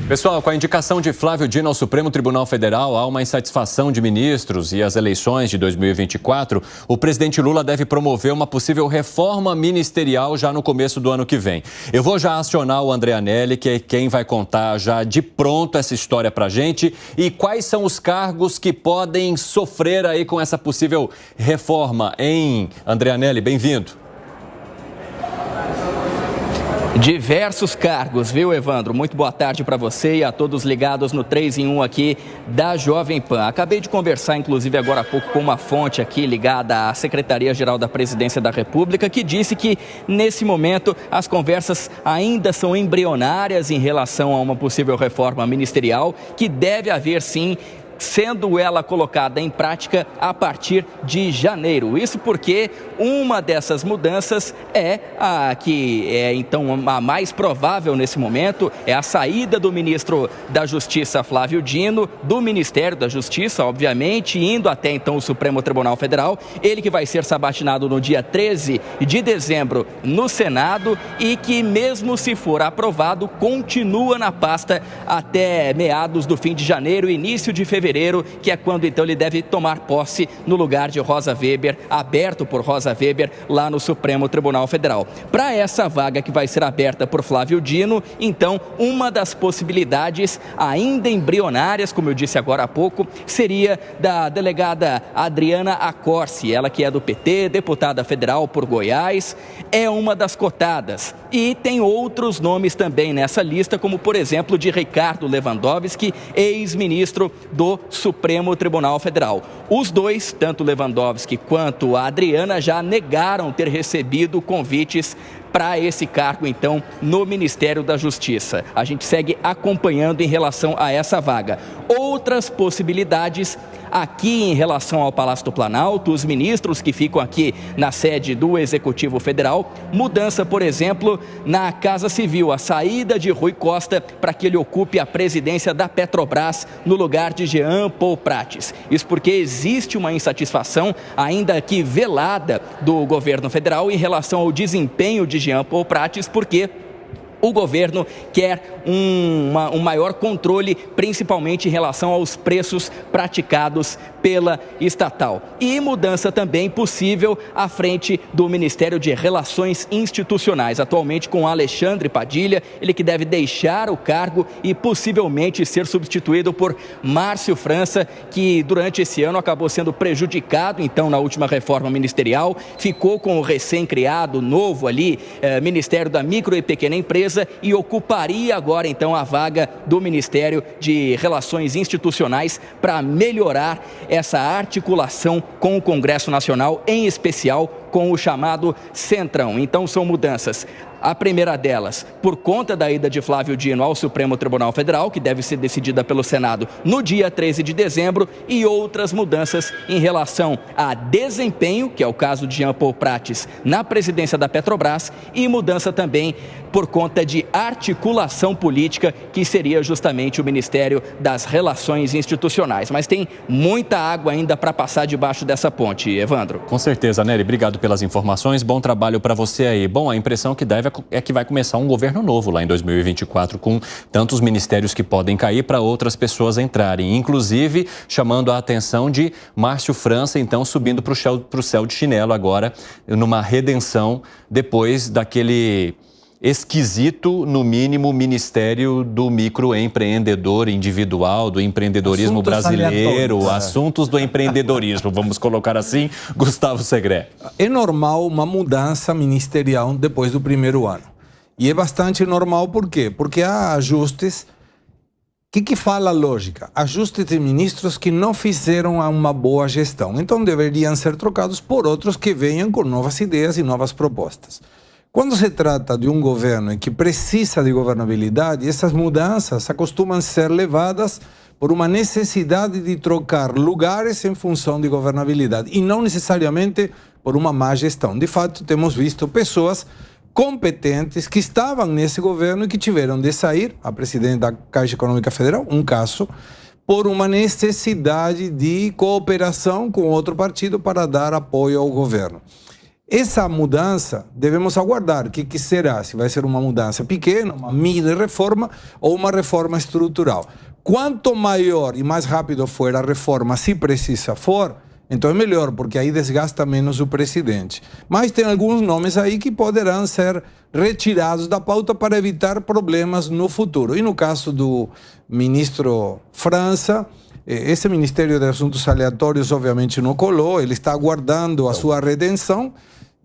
Pessoal, com a indicação de Flávio Dino ao Supremo Tribunal Federal, há uma insatisfação de ministros e as eleições de 2024, o presidente Lula deve promover uma possível reforma ministerial já no começo do ano que vem. Eu vou já acionar o André Anelli, que é quem vai contar já de pronto essa história pra gente, e quais são os cargos que podem sofrer aí com essa possível reforma, hein? André Anelli, bem-vindo. Diversos cargos, viu, Evandro? Muito boa tarde para você e a todos ligados no 3 em 1 aqui da Jovem Pan. Acabei de conversar, inclusive, agora há pouco com uma fonte aqui ligada à Secretaria-Geral da Presidência da República, que disse que, nesse momento, as conversas ainda são embrionárias em relação a uma possível reforma ministerial, que deve haver, sim, sendo ela colocada em prática a partir de janeiro. Isso porque uma dessas mudanças é a que é então a mais provável nesse momento, é a saída do ministro da Justiça Flávio Dino, do Ministério da Justiça, obviamente, indo até então o Supremo Tribunal Federal, ele que vai ser sabatinado no dia 13 de dezembro no Senado e que, mesmo se for aprovado, continua na pasta até meados do fim de janeiro, início de fevereiro, que é quando então ele deve tomar posse no lugar de Rosa Weber, aberto por Rosa Weber lá no Supremo Tribunal Federal. Para essa vaga que vai ser aberta por Flávio Dino, então, uma das possibilidades ainda embrionárias, como eu disse agora há pouco, seria da delegada Adriana Accorsi, ela que é do PT, deputada federal por Goiás, é uma das cotadas. E tem outros nomes também nessa lista, como por exemplo de Ricardo Lewandowski, ex-ministro do Supremo Tribunal Federal. Os dois, tanto Lewandowski quanto a Adriana, já negaram ter recebido convites para esse cargo, então, no Ministério da Justiça. A gente segue acompanhando em relação a essa vaga. Outras possibilidades aqui em relação ao Palácio do Planalto, os ministros que ficam aqui na sede do Executivo Federal, mudança, por exemplo, na Casa Civil, a saída de Rui Costa para que ele ocupe a presidência da Petrobras no lugar de Jean Paul Prates. Isso porque existe uma insatisfação, ainda que velada, do governo federal em relação ao desempenho de Jean Paul Prates, porque o governo quer um maior controle, principalmente em relação aos preços praticados pela estatal. E mudança também possível à frente do Ministério de Relações Institucionais, atualmente com Alexandre Padilha, ele que deve deixar o cargo e possivelmente ser substituído por Márcio França, que durante esse ano acabou sendo prejudicado, então, na última reforma ministerial, ficou com o recém-criado, novo ali, Ministério da Micro e Pequena Empresa, e ocuparia agora então a vaga do Ministério de Relações Institucionais para melhorar essa articulação com o Congresso Nacional, em especial com o chamado Centrão. Então são mudanças. A primeira delas, por conta da ida de Flávio Dino ao Supremo Tribunal Federal, que deve ser decidida pelo Senado no dia 13 de dezembro, e outras mudanças em relação a desempenho, que é o caso de Jean Paul Prates na presidência da Petrobras, e mudança também por conta de articulação política, que seria justamente o Ministério das Relações Institucionais. Mas tem muita água ainda para passar debaixo dessa ponte, Evandro. Com certeza, Nery, obrigado pelas informações, bom trabalho para você aí. Bom, a impressão que deve é que vai começar um governo novo lá em 2024, com tantos ministérios que podem cair para outras pessoas entrarem, inclusive chamando a atenção de Márcio França, então subindo para o céu de chinelo agora, numa redenção depois daquele esquisito, no mínimo, Ministério do Microempreendedor Individual, do empreendedorismo brasileiro, assuntos do empreendedorismo, vamos colocar assim, Gustavo Segré. É normal uma mudança ministerial depois do primeiro ano. E é bastante normal, por quê? Porque há ajustes. O que fala a lógica? Ajustes de ministros que não fizeram uma boa gestão. Então deveriam ser trocados por outros que venham com novas ideias e novas propostas. Quando se trata de um governo que precisa de governabilidade, essas mudanças acostumam ser levadas por uma necessidade de trocar lugares em função de governabilidade e não necessariamente por uma má gestão. De fato, temos visto pessoas competentes que estavam nesse governo e que tiveram de sair, a presidente da Caixa Econômica Federal, um caso, por uma necessidade de cooperação com outro partido para dar apoio ao governo. Essa mudança, devemos aguardar. O que será? Se vai ser uma mudança pequena, uma mini reforma ou uma reforma estrutural. Quanto maior e mais rápido for a reforma, se precisa for, então é melhor, porque aí desgasta menos o presidente. Mas tem alguns nomes aí que poderão ser retirados da pauta para evitar problemas no futuro. E no caso do ministro França, esse Ministério de Assuntos Aleatórios obviamente não colou, ele está aguardando a sua redenção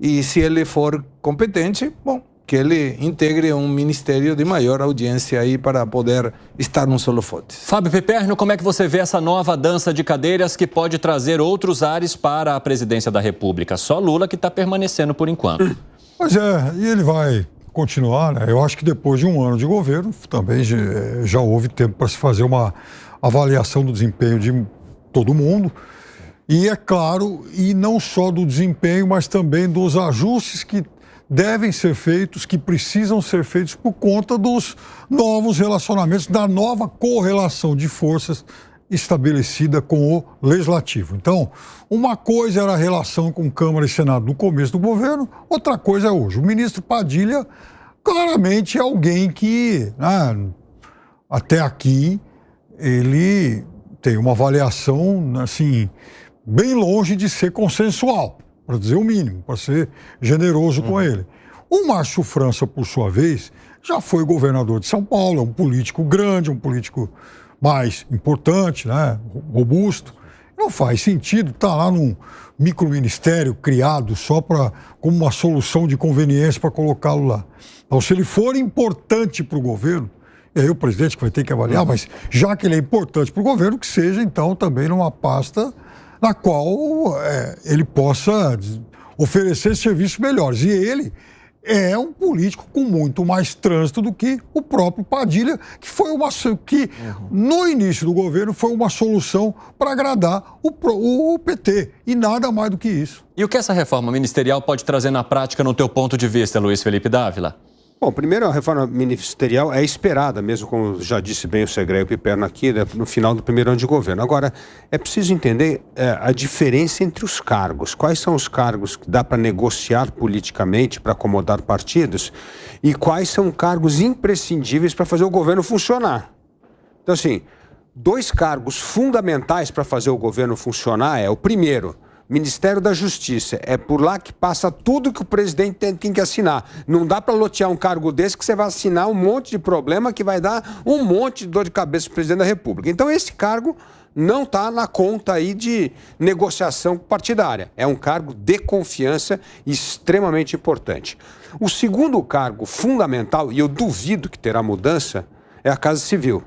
e se ele for competente, bom, que ele integre um ministério de maior audiência aí para poder estar num solo fonte. Fábio Piperno, como é que você vê essa nova dança de cadeiras que pode trazer outros ares para a presidência da República? Só Lula que está permanecendo por enquanto. Pois é, e ele vai continuar, né? Eu acho que depois de um ano de governo, também já houve tempo para se fazer uma avaliação do desempenho de todo mundo. E é claro, e não só do desempenho, mas também dos ajustes que devem ser feitos, que precisam ser feitos por conta dos novos relacionamentos, da nova correlação de forças estabelecida com o Legislativo. Então, uma coisa era a relação com Câmara e Senado no começo do governo, outra coisa é hoje. O ministro Padilha claramente é alguém que, até aqui, ele tem uma avaliação, assim, bem longe de ser consensual, para dizer o mínimo, para ser generoso com ele. O Márcio França, por sua vez, já foi governador de São Paulo, é um político grande, um político mais importante, né, robusto. Não faz sentido estar lá num microministério criado só como uma solução de conveniência para colocá-lo lá. Então, se ele for importante para o governo, e aí o presidente que vai ter que avaliar, mas já que ele é importante para o governo, que seja, então, também numa pasta na qual ele possa oferecer serviços melhores. E ele é um político com muito mais trânsito do que o próprio Padilha, que no início do governo foi uma solução para agradar o PT, e nada mais do que isso. E o que essa reforma ministerial pode trazer na prática no teu ponto de vista, Luiz Felipe Dávila? Bom, primeiro, a reforma ministerial é esperada, mesmo como já disse bem o Segré e o Piperno aqui, né, no final do primeiro ano de governo. Agora, é preciso entender a diferença entre os cargos. Quais são os cargos que dá para negociar politicamente, para acomodar partidos, e quais são cargos imprescindíveis para fazer o governo funcionar. Então, assim, dois cargos fundamentais para fazer o governo funcionar é o primeiro, Ministério da Justiça. É por lá que passa tudo que o presidente tem que assinar. Não dá para lotear um cargo desse que você vai assinar um monte de problema que vai dar um monte de dor de cabeça para o presidente da República. Então esse cargo não está na conta aí de negociação partidária. É um cargo de confiança extremamente importante. O segundo cargo fundamental, e eu duvido que terá mudança, é a Casa Civil.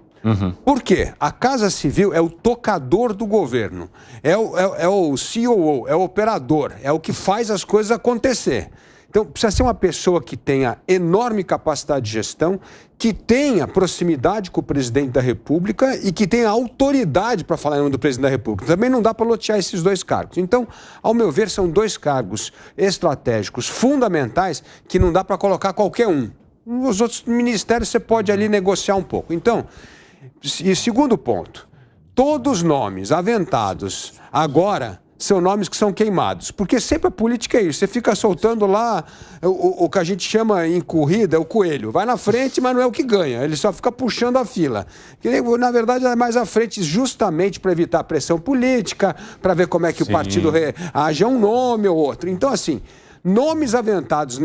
Por quê? A Casa Civil é o tocador do governo, é o COO, é o operador, é o que faz as coisas acontecer. Então, precisa ser uma pessoa que tenha enorme capacidade de gestão, que tenha proximidade com o presidente da República e que tenha autoridade para falar em nome do presidente da República. Também não dá para lotear esses dois cargos. Então, ao meu ver, são dois cargos estratégicos fundamentais que não dá para colocar qualquer um. Os outros ministérios você pode ali negociar um pouco. Então, e segundo ponto, todos os nomes aventados agora são nomes que são queimados, porque sempre a política é isso, você fica soltando lá o que a gente chama em corrida, o coelho, vai na frente, mas não é o que ganha, ele só fica puxando a fila, que na verdade é mais à frente justamente para evitar pressão política, para ver como é que o partido age a um nome ou outro. Então assim, nomes aventados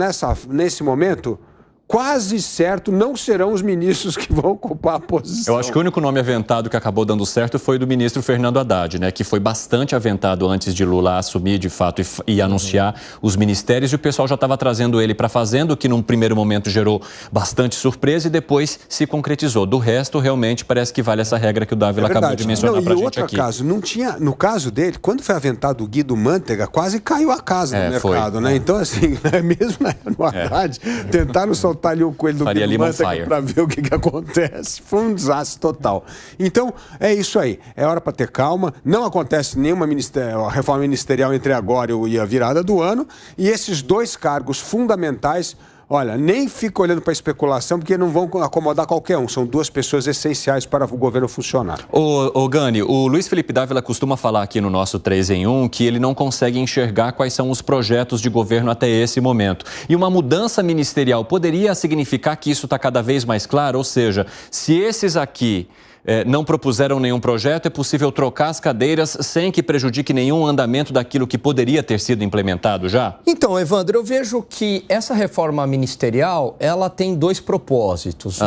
nesse momento, quase certo, não serão os ministros que vão ocupar a posição. Eu acho que o único nome aventado que acabou dando certo foi do ministro Fernando Haddad, né? Que foi bastante aventado antes de Lula assumir, de fato, e anunciar os ministérios. E o pessoal já estava trazendo ele para a Fazenda, o que num primeiro momento gerou bastante surpresa e depois se concretizou. Do resto, realmente, parece que vale essa regra que o Dávila acabou de mencionar para a gente aqui. Caso, não tinha, no caso dele, quando foi aventado o Guido Mantega, quase caiu a casa no mercado, né? Então, assim, mesmo no Haddad, tentaram soltar ali o coelho do Guido Mantega para ver o que acontece. Foi um desastre total. Então, é isso aí. É hora para ter calma. Não acontece nenhuma reforma ministerial entre agora e a virada do ano. E esses dois cargos fundamentais olha, nem fica olhando para especulação, porque não vão acomodar qualquer um. São duas pessoas essenciais para o governo funcionar. Ô Gani, o Luiz Felipe Dávila costuma falar aqui no nosso 3 em 1 que ele não consegue enxergar quais são os projetos de governo até esse momento. E uma mudança ministerial poderia significar que isso está cada vez mais claro? Ou seja, se esses aqui não propuseram nenhum projeto, é possível trocar as cadeiras sem que prejudique nenhum andamento daquilo que poderia ter sido implementado já? Então, Evandro, eu vejo que essa reforma ministerial, ela tem dois propósitos.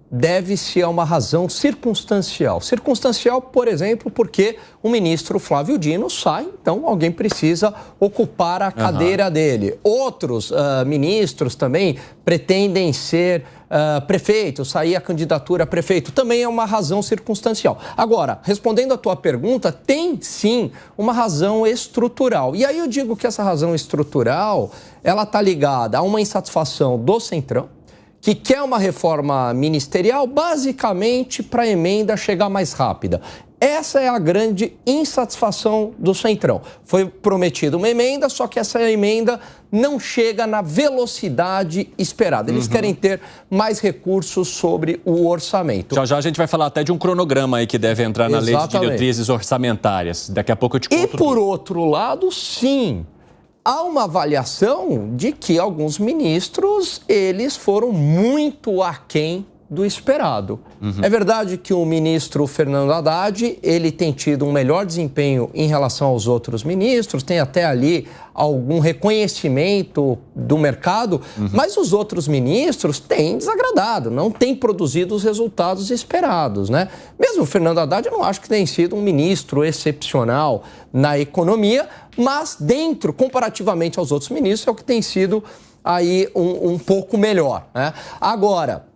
Deve-se a uma razão circunstancial. Circunstancial, por exemplo, porque o ministro Flávio Dino sai, então alguém precisa ocupar a cadeira dele. Outros ministros também pretendem ser prefeito, sair a candidatura a prefeito, também é uma razão circunstancial. Agora, respondendo à tua pergunta, tem sim uma razão estrutural. E aí eu digo que essa razão estrutural, ela está ligada a uma insatisfação do Centrão, que quer uma reforma ministerial basicamente para a emenda chegar mais rápida. Essa é a grande insatisfação do Centrão. Foi prometida uma emenda, só que essa emenda não chega na velocidade esperada. Eles querem ter mais recursos sobre o orçamento. Já a gente vai falar até de um cronograma aí que deve entrar na lei de diretrizes orçamentárias. Daqui a pouco eu te conto. E por outro lado, sim, há uma avaliação de que alguns ministros, eles foram muito aquém do esperado. É verdade que o ministro Fernando Haddad, ele tem tido um melhor desempenho em relação aos outros ministros, tem até ali algum reconhecimento do mercado, mas os outros ministros têm desagradado, não têm produzido os resultados esperados, né? Mesmo o Fernando Haddad, eu não acho que tenha sido um ministro excepcional na economia, mas comparativamente aos outros ministros, é o que tem sido aí um pouco melhor, né? Agora,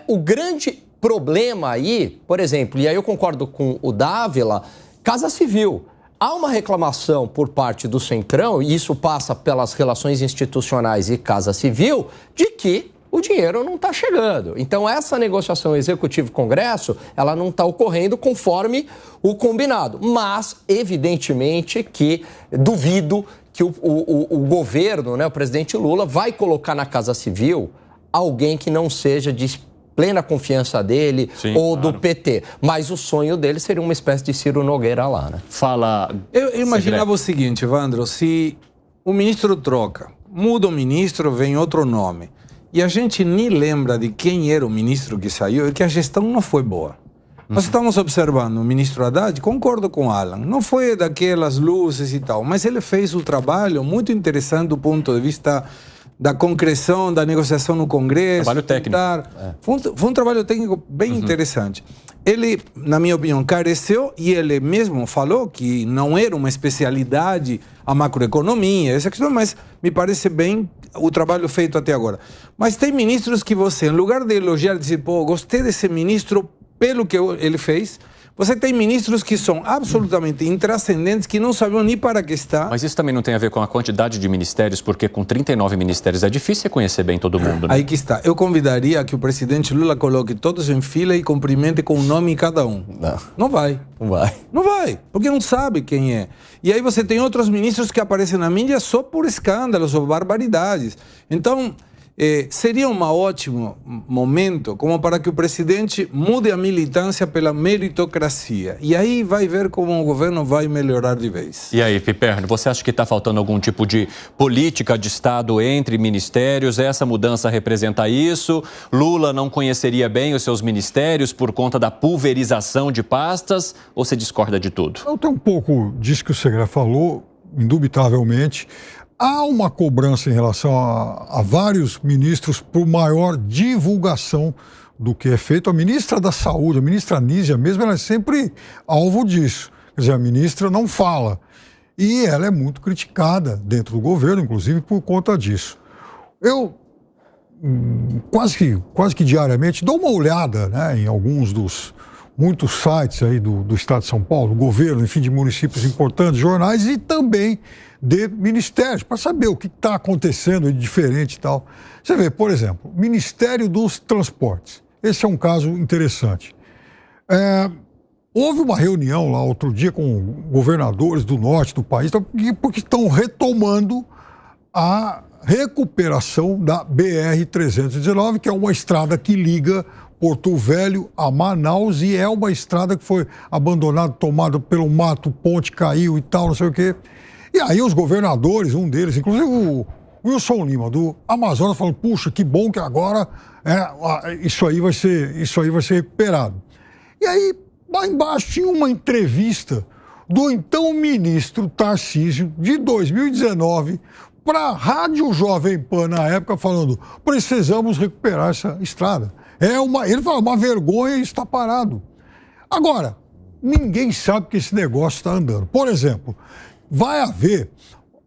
o grande problema aí, por exemplo, e aí eu concordo com o Dávila, Casa Civil. Há uma reclamação por parte do Centrão, e isso passa pelas relações institucionais e Casa Civil, de que o dinheiro não está chegando. Então, essa negociação Executivo-Congresso, ela não está ocorrendo conforme o combinado. Mas, evidentemente, que duvido que o governo, né, o presidente Lula, vai colocar na Casa Civil alguém que não seja de plena confiança dele. Sim, ou do PT. Mas o sonho dele seria uma espécie de Ciro Nogueira lá, né? Eu imaginava o seguinte, Evandro, se o ministro troca, muda o ministro, vem outro nome, e a gente nem lembra de quem era o ministro que saiu, é que a gestão não foi boa. Nós estamos observando o ministro Haddad, concordo com o Alan, não foi daquelas luzes e tal, mas ele fez um trabalho muito interessante do ponto de vista da concreção, da negociação no Congresso. Trabalho técnico. Foi um trabalho técnico bem interessante. Ele, na minha opinião, careceu, e ele mesmo falou que não era uma especialidade a macroeconomia, essa questão, mas me parece bem o trabalho feito até agora. Mas tem ministros que você, em lugar de elogiar, dizer, pô, gostei desse ministro pelo que ele fez, você tem ministros que são absolutamente intrascendentes, que não sabiam nem para que está. Mas isso também não tem a ver com a quantidade de ministérios, porque com 39 ministérios é difícil reconhecer bem todo mundo, né? Aí que está. Eu convidaria que o presidente Lula coloque todos em fila e cumprimente com o nome em cada um. Não vai. Não vai, porque não sabe quem é. E aí você tem outros ministros que aparecem na mídia só por escândalos ou barbaridades. Então, seria um ótimo momento como para que o presidente mude a militância pela meritocracia. E aí vai ver como o governo vai melhorar de vez. E aí, Piperno, você acha que está faltando algum tipo de política de Estado entre ministérios? Essa mudança representa isso? Lula não conheceria bem os seus ministérios por conta da pulverização de pastas? Ou você discorda de tudo? Eu tenho um pouco disso que o Segré falou, indubitavelmente. Há uma cobrança em relação a vários ministros por maior divulgação do que é feito. A ministra da Saúde, a ministra Nízia mesmo, ela é sempre alvo disso. Quer dizer, a ministra não fala. E ela é muito criticada dentro do governo, inclusive, por conta disso. Eu quase que diariamente dou uma olhada, né, em alguns dos muitos sites aí do Estado de São Paulo, do governo, enfim, de municípios importantes, jornais e também de ministérios, para saber o que está acontecendo de diferente e tal. Você vê, por exemplo, Ministério dos Transportes. Esse é um caso interessante. Houve uma reunião lá outro dia com governadores do norte do país, porque estão retomando a recuperação da BR-319, que é uma estrada que liga Porto Velho a Manaus e é uma estrada que foi abandonada, tomada pelo mato, ponte caiu e tal, não sei o quê. E aí os governadores, um deles, inclusive o Wilson Lima, do Amazonas, falou, puxa, que bom que agora isso aí vai ser recuperado. E aí, lá embaixo, tinha uma entrevista do então ministro Tarcísio, de 2019, para a Rádio Jovem Pan, na época, falando, precisamos recuperar essa estrada. Ele fala, uma vergonha está parado. Agora, ninguém sabe que esse negócio está andando. Por exemplo, vai haver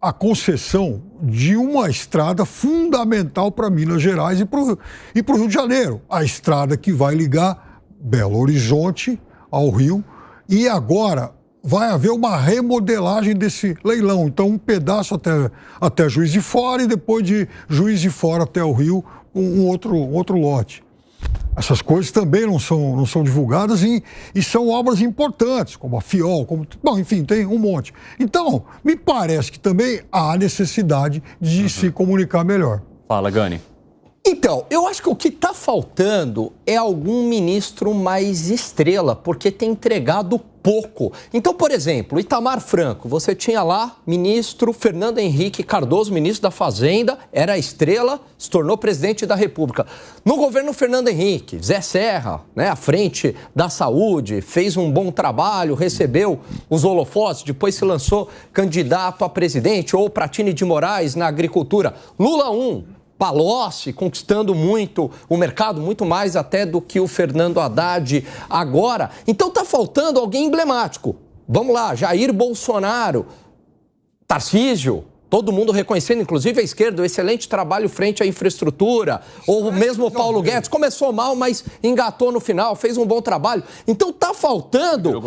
a concessão de uma estrada fundamental para Minas Gerais e para o Rio de Janeiro. A estrada que vai ligar Belo Horizonte ao Rio. E agora vai haver uma remodelagem desse leilão. Então, um pedaço até Juiz de Fora e depois de Juiz de Fora até o Rio, um outro lote. Essas coisas também não são divulgadas e são obras importantes, como a FIOL, enfim, tem um monte. Então, me parece que também há necessidade de se comunicar melhor. Fala, Gani. Então, eu acho que o que está faltando é algum ministro mais estrela, porque tem entregado pouco. Então, por exemplo, Itamar Franco, você tinha lá ministro Fernando Henrique Cardoso, ministro da Fazenda, era a estrela, se tornou presidente da República. No governo Fernando Henrique, Zé Serra, à frente da saúde, fez um bom trabalho, recebeu os holofotes, depois se lançou candidato a presidente, ou Pratini de Moraes na agricultura. Lula 1. Palocci conquistando muito o mercado, muito mais até do que o Fernando Haddad agora. Então tá faltando alguém emblemático. Vamos lá, Jair Bolsonaro, Tarcísio, todo mundo reconhecendo, inclusive a esquerda, o excelente trabalho frente à infraestrutura. Ou mesmo o Paulo Guedes, começou mal, mas engatou no final, fez um bom trabalho. Então tá faltando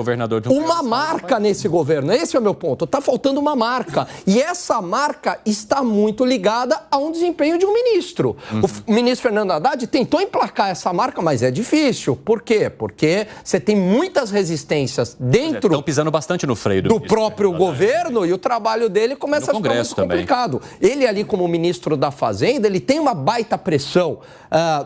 uma marca nesse governo. Esse é o meu ponto. Tá faltando uma marca. E essa marca está muito ligada a um desempenho de um ministro. O ministro Fernando Haddad tentou emplacar essa marca, mas é difícil. Por quê? Porque você tem muitas resistências dentro... Estão pisando bastante no freio do próprio governo e o trabalho dele começa a ficar muito complicado. Ele ali como ministro da Fazenda, ele tem uma baita pressão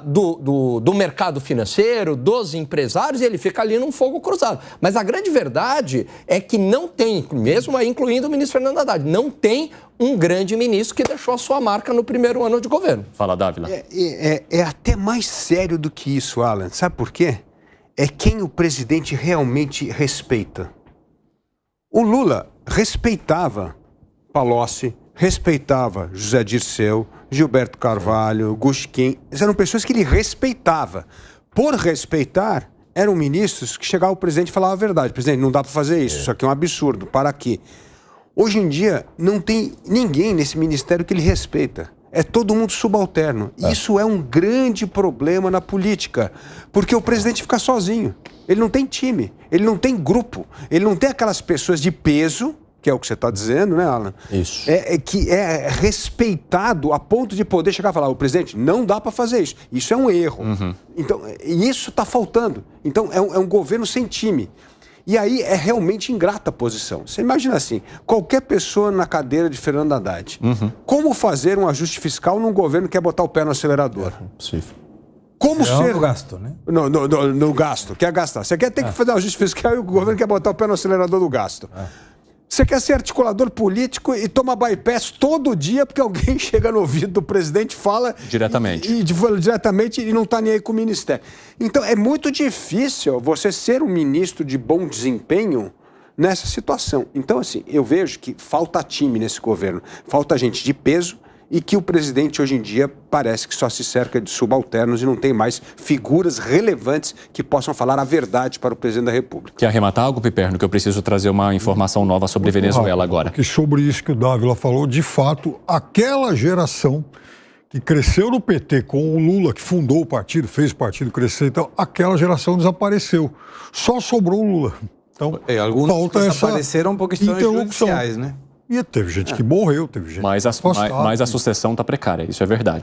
do mercado financeiro, dos empresários, e ele fica ali num fogo cruzado. Mas a grande verdade é que não tem, mesmo aí incluindo o ministro Fernando Haddad, não tem um grande ministro que deixou a sua marca no primeiro ano de governo. Fala, Dávila. É até mais sério do que isso, Alan. Sabe por quê? É quem o presidente realmente respeita. O Lula respeitava Palocci, respeitava José Dirceu, Gilberto Carvalho, Gusquim. Eram pessoas que ele respeitava. Por respeitar, eram ministros que chegavam ao presidente e falavam a verdade. Presidente, não dá para fazer isso aqui é um absurdo, para aqui. Hoje em dia, não tem ninguém nesse ministério que ele respeita. É todo mundo subalterno. E isso é um grande problema na política, porque o presidente fica sozinho. Ele não tem time, ele não tem grupo, ele não tem aquelas pessoas de peso, que é o que você está dizendo, né, Alan? Isso. Que é respeitado a ponto de poder chegar e falar, o presidente, não dá para fazer isso. Isso é um erro. Então, isso está faltando. Então, é um governo sem time. E aí é realmente ingrata a posição. Você imagina assim, qualquer pessoa na cadeira de Fernando Haddad, como fazer um ajuste fiscal num governo que quer botar o pé no acelerador? Possível. Como ser... no gasto, né? No gasto, quer gastar. Você quer ter que fazer um ajuste fiscal e o governo quer botar o pé no acelerador do gasto. Você quer ser articulador político e toma bypass todo dia porque alguém chega no ouvido do presidente e fala... Diretamente. Diretamente e não está nem aí com o ministério. Então, é muito difícil você ser um ministro de bom desempenho nessa situação. Então, assim, eu vejo que falta time nesse governo. Falta gente de peso e que o presidente, hoje em dia, parece que só se cerca de subalternos e não tem mais figuras relevantes que possam falar a verdade para o presidente da República. Quer arrematar algo, Piperno? Que eu preciso trazer uma informação nova sobre Venezuela agora. Porque sobre isso que o Dávila falou, de fato, aquela geração que cresceu no PT com o Lula, que fundou o partido, fez o partido crescer, então, aquela geração desapareceu. Só sobrou o Lula. Então, alguns desapareceram por questões judiciais, né? E teve gente que morreu, teve gente Mas a sucessão está precária, isso é verdade.